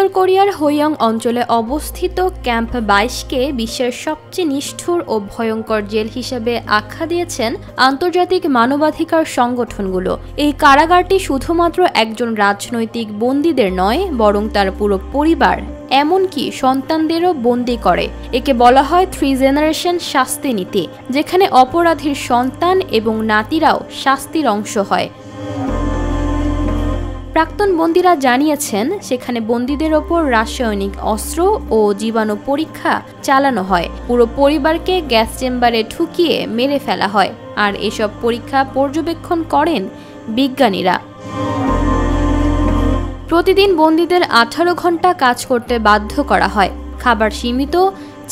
উত্তর কোরিয়ার হোয়ং অঞ্চলে অবস্থিত ক্যাম্প 22কে বিশ্বের সবচেয়ে নিষ্ঠুর ও ভয়ঙ্কর জেল হিসেবে আখ্যা দিয়েছেন আন্তর্জাতিক মানবাধিকার সংগঠনগুলো। এই কারাগারটি শুধুমাত্র একজন রাজনৈতিক বন্দীদের নয়, বরং তার পুরো পরিবার, এমনকি সন্তানদেরও বন্দী করে। একে বলা হয় 3 জেনারেশন শাস্তি নীতি, যেখানে অপরাধীর সন্তান এবং নাতিরাও শাস্তির অংশ হয়। প্রাক্তন বন্দীরা জানিয়েছেন, সেখানে বন্দীদের ওপর রাসায়নিক অস্ত্র ও জীবাণু পরীক্ষা চালানো হয়। পুরো পরিবারকে গ্যাস চেম্বারে ঢুকিয়ে মেরে ফেলা হয়, আর এসব পরীক্ষা পর্যবেক্ষণ করেন বিজ্ঞানীরা। প্রতিদিন বন্দীদের 18 ঘন্টা কাজ করতে বাধ্য করা হয়। খাবার সীমিত,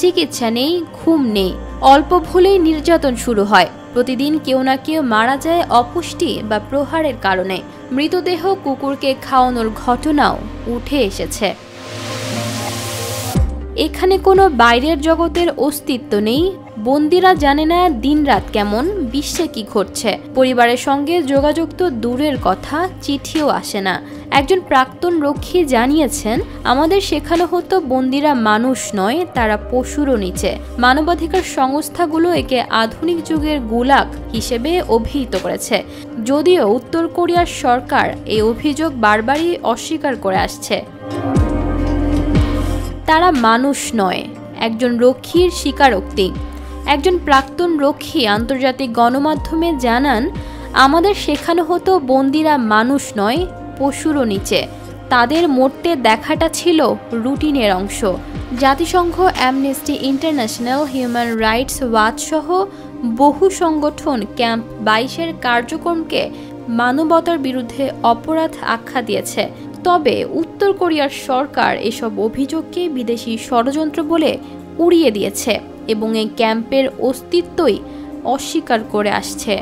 চিকিৎসা নেই, ঘুম নেই। অল্প ভুলেই নির্যাতন শুরু হয়। প্রতিদিন কেউ না কেউ মারা যায় অপুষ্টি বা প্রহারের কারণে। মৃতদেহ কুকুরকে খাওয়ানোর ঘটনাও উঠে এসেছে। এখানে কোনো বাইরের জগতের অস্তিত্ব নেই। বন্দীরা জানে না দিনরাত কেমন, বিশ্বে কি ঘটছে। পরিবারের সঙ্গে যোগাযোগ তো দূরের কথা, চিঠিও আসে না। একজন প্রাক্তন রক্ষী জানিয়েছেন, আমাদের শেখানো হতো বন্দীরা মানুষ নয়, তারা পশুরও নিচে। মানবাধিকার সংস্থাগুলো একে আধুনিক যুগের গুলাগ হিসেবে অভিহিত করেছে, যদিও উত্তর কোরিয়ার সরকার এই অভিযোগ বারবারই অস্বীকার করে আসছে। তারা মানুষ নয়, একজন রক্ষীর স্বীকারোক্তি। একজন প্রাক্তন রক্ষী আন্তর্জাতিক গণমাধ্যমে জানান, আমাদের শেখানো হতো বন্দীরা মানুষ নয়, পশুরও নিচে। তাদের মরতে দেখাটা ছিল রুটিনের অংশ। জাতিসংঘ, amnesty international, human rights watch সহ বহু সংগঠন ক্যাম্প 22-এর কার্যক্রমকে মানবতার বিরুদ্ধে অপরাধ আখ্যা দিয়েছে। তবে উত্তর কোরিয়ার সরকার এসব অভিযোগকে বিদেশি ষড়যন্ত্র বলে উড়িয়ে দিয়েছে এবং এই ক্যাম্পের অস্তিত্বই অস্বীকার করে আসছে।